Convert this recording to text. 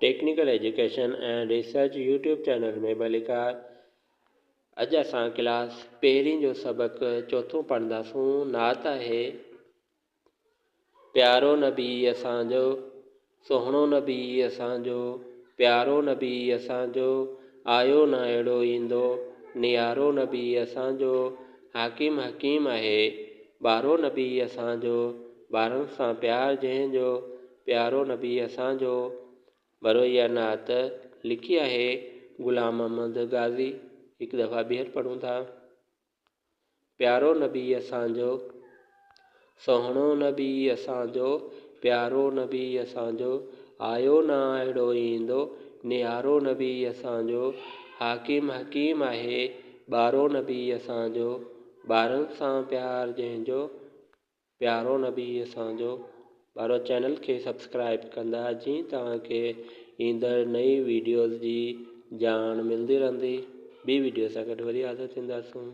Technical education and research YouTube channel में भलीकार। अज असां क्लास पहिरीं जो सबक चौथों पढ़ंदासूं। नात है प्यारो नबी असांजो, सोहणो नबी असांजो, प्यारो नबी असांजो, आयो न अहिड़ो ईंदो, नियारो नबी असांजो, हाकिम हकीम आहे, बारो नबी असांजो, ॿारनि सां प्यार जंहिंजो, प्यारो नबी असांजो। बरो इहा नात लिखी आहे ग़ुलाम मोहम्मद गाज़ी। हिकु दफ़ा ॿीहर पढ़ूं था। प्यारो नबी असांजो, सोहणो नबी असांजो, प्यारो नबी असांजो, आयो न अहिड़ो ईंदो, नियारो नबी असांजो, हाकिम हकीम आहे, बारो नबी असांजो, ॿारनि सां प्यार जंहिंजो, प्यारो नबी असांजो। बारो चैनल खे सब्सक्राइब कंदा जीअं तव्हांखे ईंदड़ नई वीडियोज़ जी ॼाण मिलंदी रहंदी। ॿी वीडियो सां गॾु वरी हाज़िर थींदासूं।